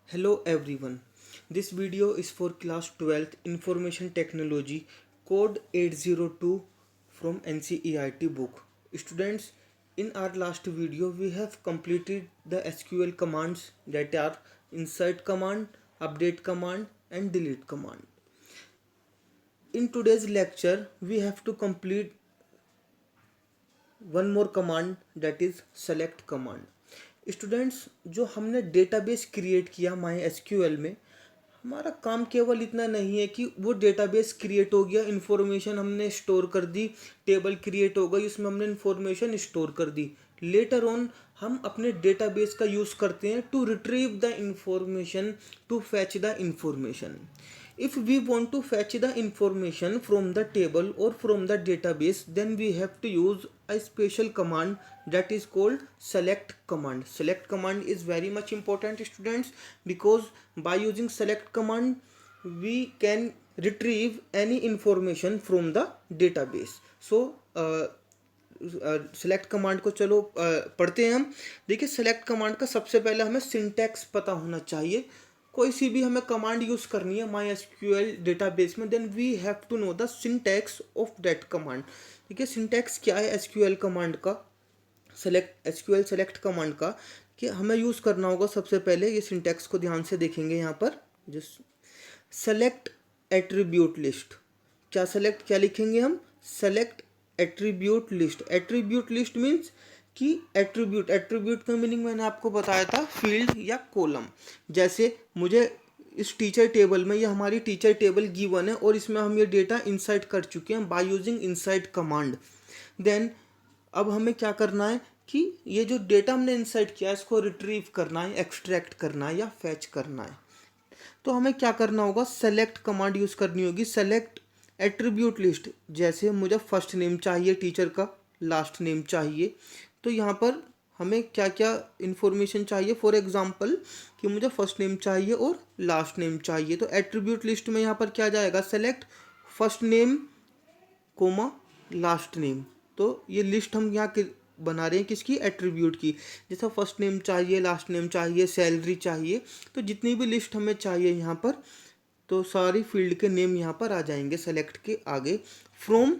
Hello everyone. This video is for class 12th Information Technology code 802 from NCERT book. Students, in our last video we have completed the SQL commands that are insert command, update command and delete command. In today's lecture we have to complete one more command that is select command. Students, जो हमने database create किया my SQL में, हमारा काम केवल इतना नहीं है कि वो डेटाबेस क्रिएट हो गया, इन्फॉर्मेशन हमने स्टोर कर दी, टेबल क्रिएट हो गई, उसमें हमने इन्फॉर्मेशन स्टोर कर दी। लेटर ऑन हम अपने डेटाबेस का यूज़ करते हैं to retrieve the information, to fetch the information. If we want to fetch the information from the table or from the database, then we have to use a special command that is called select command. Select command is very much important, students, because by using select command we can retrieve any information from the database. So select command को चलो पढ़ते हैं हम। देखिए, select command का सबसे पहले हमें सिंटैक्स पता होना चाहिए। कोई सी भी हमें कमांड यूज़ करनी है माई एसक्यूएल डेटाबेस में, then we have to know the syntax of that command. देखिए, सिंटैक्स क्या है एसक्यूएल कमांड का, एसक्यूएल सेलेक्ट कमांड का, कि हमें यूज़ करना होगा। सबसे पहले ये सिंटैक्स को ध्यान से देखेंगे यहाँ पर। Just select attribute list. क्या लिखेंगे हम? Select attribute list. Attribute list means कि एट्रीब्यूट का मीनिंग मैंने आपको बताया था, फील्ड या कॉलम। जैसे मुझे इस टीचर टेबल में, ये हमारी टीचर टेबल गिवन है और इसमें हम ये डेटा इंसर्ट कर चुके हैं by using insert command. Then अब हमें क्या करना है कि ये जो डेटा हमने इंसर्ट किया है इसको रिट्रीव करना है, एक्सट्रैक्ट करना है या फैच करना है। तो हमें क्या करना होगा? सेलेक्ट कमांड यूज़ करनी होगी। Select attribute list. जैसे मुझे फर्स्ट नेम चाहिए टीचर का, लास्ट नेम चाहिए, तो यहाँ पर हमें क्या क्या इन्फॉर्मेशन चाहिए। फॉर एग्जांपल कि मुझे फर्स्ट नेम चाहिए और लास्ट नेम चाहिए, तो एट्रीब्यूट लिस्ट में यहाँ पर क्या जाएगा? Select first name comma last name. तो ये लिस्ट हम यहाँ बना रहे हैं किसकी? एट्रीब्यूट की। जैसा फर्स्ट नेम चाहिए, लास्ट नेम चाहिए, सैलरी चाहिए, तो जितनी भी लिस्ट हमें चाहिए यहाँ पर, तो सारी फील्ड के नेम यहाँ पर आ जाएंगे सेलेक्ट के आगे। From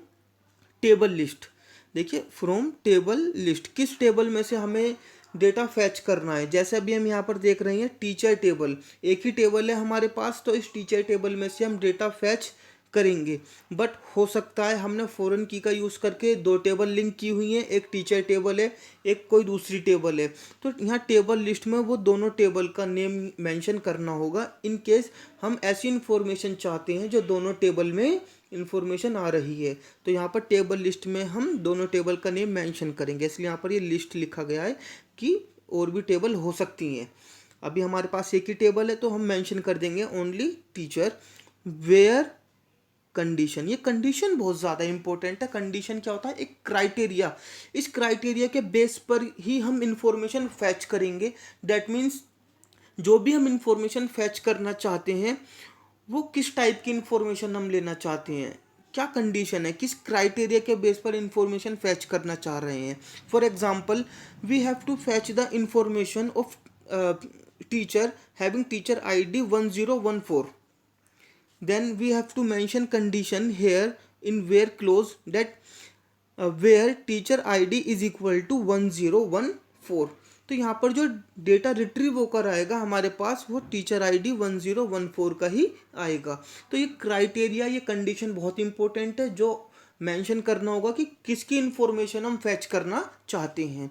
table list. देखिए, फ्रॉम टेबल लिस्ट, किस टेबल में से हमें डेटा फैच करना है। जैसे अभी हम यहाँ पर देख रहे हैं टीचर टेबल, एक ही टेबल है हमारे पास, तो इस टीचर टेबल में से हम डेटा फैच करेंगे। बट हो सकता है हमने फॉरेन की का यूज़ करके दो टेबल लिंक की हुई हैं, एक टीचर टेबल है, एक कोई दूसरी टेबल है, तो यहाँ टेबल लिस्ट में वो दोनों टेबल का नेम मेंशन करना होगा। इन केस हम ऐसी इन्फॉर्मेशन चाहते हैं जो दोनों टेबल में इन्फॉर्मेशन आ रही है, तो यहाँ पर टेबल लिस्ट में हम दोनों टेबल का नेम मेंशन करेंगे, इसलिए यहाँ पर ये लिस्ट लिखा गया है कि और भी टेबल हो सकती हैं। अभी हमारे पास एक ही टेबल है तो हम मेंशन कर देंगे ओनली टीचर। वेयर कंडीशन, ये कंडीशन बहुत ज़्यादा इंपॉर्टेंट है। कंडीशन क्या होता है? एक क्राइटेरिया। इस क्राइटेरिया के बेस पर ही हम इंफॉर्मेशन फैच करेंगे। दैट मीन्स जो भी हम इंफॉर्मेशन फैच करना चाहते हैं वो किस टाइप की इंफॉर्मेशन हम लेना चाहते हैं, क्या कंडीशन है, किस क्राइटेरिया के बेस पर इंफॉर्मेशन फैच करना चाह रहे हैं। For example, we have to fetch the information of teacher having teacher ID 1014। then we have to mention condition here in where clause that where teacher ID is equal to 1014। तो यहाँ पर जो data retrieve होकर आएगा हमारे पास वो teacher ID 1014 का ही आएगा। तो ये क्राइटेरिया, ये कंडीशन बहुत इंपॉर्टेंट है जो मेंशन करना होगा कि किसकी इंफॉर्मेशन हम फैच करना चाहते हैं।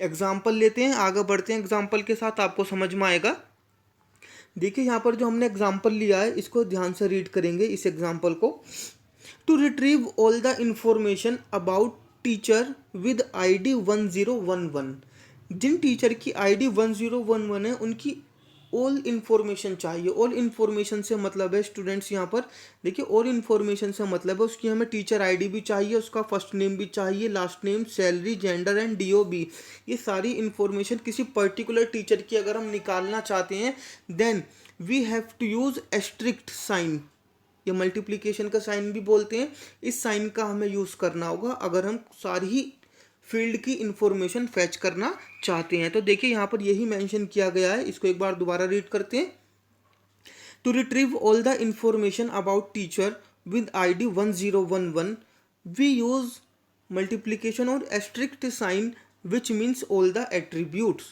एग्जाम्पल लेते हैं, आगे बढ़ते हैं, एग्जाम्पल के साथ आपको समझ में आएगा। देखिए, यहाँ पर जो हमने एग्जाम्पल लिया है इसको ध्यान से रीड करेंगे इस एग्जाम्पल को। To retrieve all the information about teacher with ID 1011। जिन टीचर की ID 1011 है उनकी ऑल इन्फॉर्मेशन चाहिए। ऑल इन्फॉर्मेशन से मतलब है स्टूडेंट्स, यहाँ पर देखिए, ऑल इन्फॉर्मेशन से मतलब है उसकी हमें टीचर ID भी चाहिए, उसका फर्स्ट नेम भी चाहिए, last name, salary, gender and DOB। ये सारी इन्फॉर्मेशन किसी पर्टिकुलर टीचर की अगर हम निकालना चाहते हैं, then we have to use asterisk sign, या मल्टीप्लिकेशन का साइन भी बोलते हैं। इस साइन का हमें यूज़ करना होगा अगर हम सारी ही फील्ड की इंफॉर्मेशन फैच करना चाहते हैं। तो देखिए यहाँ पर यही मेंशन किया गया है, इसको एक बार दोबारा रीड करते हैं। To retrieve all the information about teacher with ID 1011 we use multiplication और asterisk sign which means all the attributes.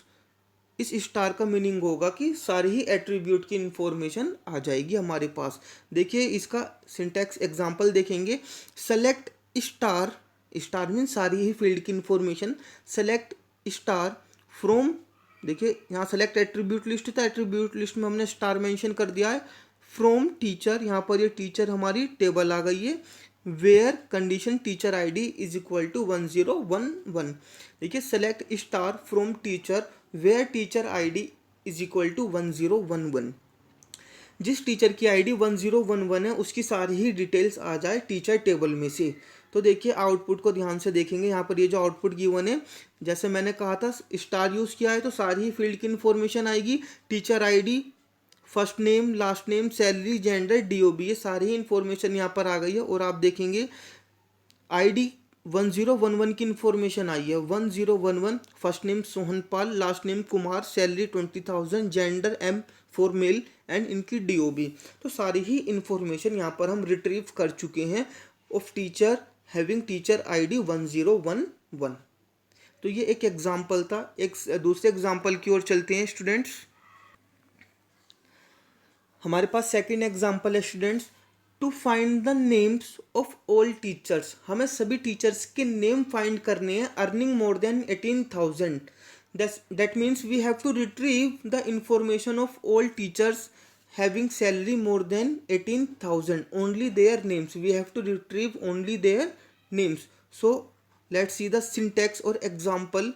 इस स्टार का मीनिंग होगा कि सारे ही एट्रीब्यूट की इंफॉर्मेशन आ जाएगी हमारे पास। देखिए इसका सिंटैक्स एग्जांपल देखेंगे। सेलेक्ट स्टार, स्टार मीन सारी ही फील्ड की इंफॉर्मेशन। सेलेक्ट स्टार फ्रॉम, देखिए यहाँ सेलेक्ट एट्रीब्यूट लिस्ट था, एट्रीब्यूट लिस्ट में हमने स्टार मेंशन कर दिया है। फ्रॉम टीचर, यहाँ पर ये टीचर हमारी टेबल आ गई है। Where condition teacher ID is equal to 1011। देखिए select star from teacher where teacher ID is equal to 1011। जिस टीचर की ID 1011 है उसकी सारी ही डिटेल्स आ जाए टीचर टेबल में से। तो देखिए आउटपुट को ध्यान से देखेंगे, यहाँ पर ये जो आउटपुट गिवन है, जैसे मैंने कहा था स्टार यूज़ किया है तो सारी ही फील्ड की इन्फॉर्मेशन आएगी। Teacher ID, first name, last name, salary, gender, DOB, ये सारी ही इन्फॉर्मेशन यहाँ पर आ गई है। और आप देखेंगे ID 1011 की इन्फॉर्मेशन आई है। 1011 first name Sohanpal, last name Kumar, salary 20,000, gender M for male and इनकी DOB। तो सारी ही इन्फॉर्मेशन यहाँ पर हम रिट्रीव कर चुके हैं of teacher having teacher ID 1011। तो ये एक एग्जाम्पल था। एक दूसरे एग्जाम्पल की ओर चलते हैं स्टूडेंट्स। हमारे पास सेकंड एग्जाम्पल है students. To find the names of all teachers, हमें सभी टीचर्स के नेम फाइंड करने हैं earning more than 18,000। That means we have to retrieve the information of all teachers having salary more than 18,000, only their names, we have to retrieve only their names. So let's see the syntax or example.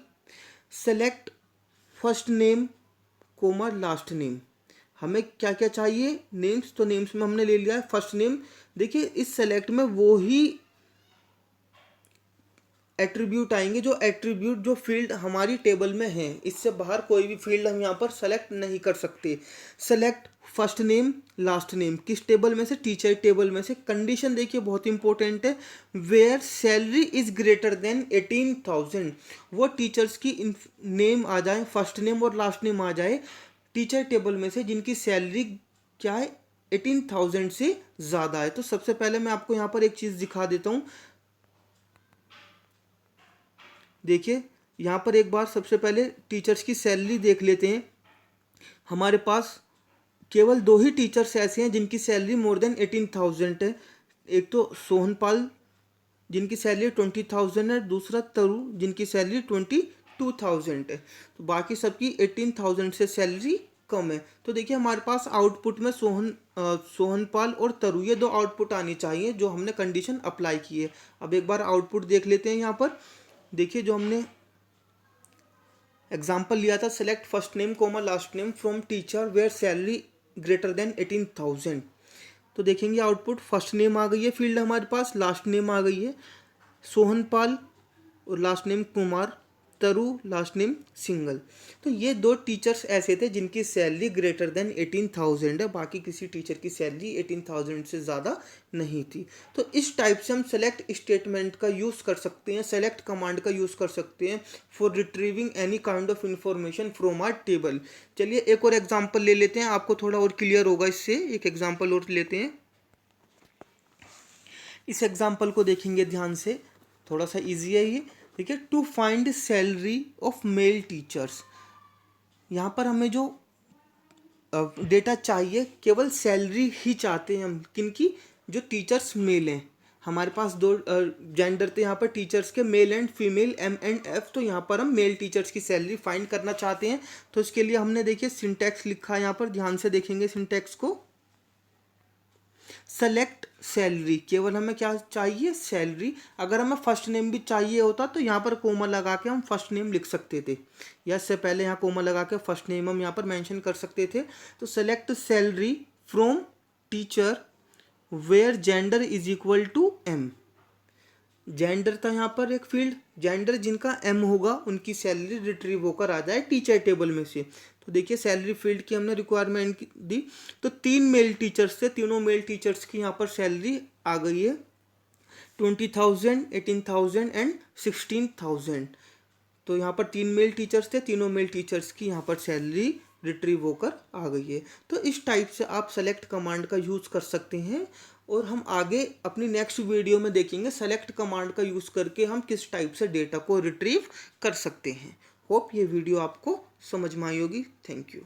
Select first name comma last name। हमें क्या क्या चाहिए, names, तो names में हमने ले लिया है फर्स्ट नेम। देखिए इस सेलेक्ट में वो ही एट्रीब्यूट आएंगे जो फील्ड हमारी टेबल में है, इससे बाहर कोई भी फील्ड हम यहाँ पर सेलेक्ट नहीं कर सकते। Select first name last name, किस टेबल में से, टीचर टेबल में से। कंडीशन देखिए बहुत इंपॉर्टेंट है, where salary is greater than 18,000, वो टीचर्स की नेम आ जाए, फर्स्ट नेम और लास्ट नेम आ जाए टीचर टेबल में से जिनकी सैलरी क्या है 18,000 से ज़्यादा है। तो सबसे पहले मैं आपको यहाँ पर एक चीज़ दिखा देता हूँ। देखिए यहाँ पर एक बार सबसे पहले टीचर्स की सैलरी देख लेते हैं। हमारे पास केवल दो ही टीचर्स ऐसे हैं जिनकी सैलरी मोर देन 18,000 है। एक तो सोहनपाल जिनकी सैलरी 20,000 है, दूसरा तरु जिनकी सैलरी 22,000 है। तो बाकी सबकी 18,000 से सैलरी कम है। तो देखिए हमारे पास आउटपुट में सोहनपाल और तरु ये दो आउटपुट आनी चाहिए जो हमने कंडीशन अप्लाई की है। अब एक बार आउटपुट देख लेते हैं। यहाँ पर देखिए जो हमने एग्जाम्पल लिया था, select first name comma last name from teacher where salary greater than 18,000। तो देखेंगे आउटपुट, फर्स्ट नेम आ गई है फील्ड हमारे पास, लास्ट नेम आ गई है सोहनपाल और लास्ट नेम कुमार, तरु लास्ट नेम सिंगल। तो ये दो टीचर्स ऐसे थे जिनकी सैलरी ग्रेटर देन 18,000 है, बाकी किसी टीचर की सैलरी 18,000 से ज़्यादा नहीं थी। तो इस टाइप से हम सेलेक्ट स्टेटमेंट का यूज़ कर सकते हैं, सेलेक्ट कमांड का यूज़ कर सकते हैं for retrieving any kind of information from our table. चलिए एक और एग्जाम्पल ले लेते हैं, आपको थोड़ा और क्लियर होगा इससे। एक एग्जाम्पल और लेते हैं। इस एग्जाम्पल को देखेंगे ध्यान से, थोड़ा सा ईजी है ये। ठीक है, to find salary of male teachers, यहाँ पर हमें जो डेटा चाहिए केवल सैलरी ही चाहते हैं हम, किनकी, जो टीचर्स मेल हैं। हमारे पास दो जेंडर थे यहाँ पर टीचर्स के, male and female, M and F। तो यहाँ पर हम मेल टीचर्स की सैलरी फाइंड करना चाहते हैं। तो इसके लिए हमने देखिए सिंटैक्स लिखा है, यहाँ पर ध्यान से देखेंगे सिंटैक्स को। सेलेक्ट सैलरी, केवल हमें क्या चाहिए, सैलरी। अगर हमें फर्स्ट नेम भी चाहिए होता तो यहाँ पर कोमा लगा के हम फर्स्ट नेम लिख सकते थे, या इससे पहले यहाँ कोमा लगा के फर्स्ट नेम हम यहाँ पर मेंशन कर सकते थे। तो select salary from teacher where gender is equal to M। Gender था यहाँ पर एक फील्ड, जेंडर जिनका M होगा उनकी सैलरी रिट्रीव होकर आ जाए टीचर टेबल में से। तो देखिए सैलरी फील्ड की हमने रिक्वायरमेंट दी, तो 3 मेल टीचर्स थे, तीनों मेल टीचर्स की यहाँ पर सैलरी आ गई है। 20,000, 18,000 एंड 16,000। तो यहाँ पर 3 मेल टीचर्स थे, तीनों मेल टीचर्स की यहाँ पर सैलरी रिट्रीव होकर आ गई है। तो इस टाइप से आप सेलेक्ट कमांड का यूज़ कर सकते हैं, और हम आगे अपनी नेक्स्ट वीडियो में देखेंगे सेलेक्ट कमांड का यूज़ करके हम किस टाइप से डेटा को रिट्रीव कर सकते हैं। होप ये वीडियो आपको समझ में आई होगी। Thank you.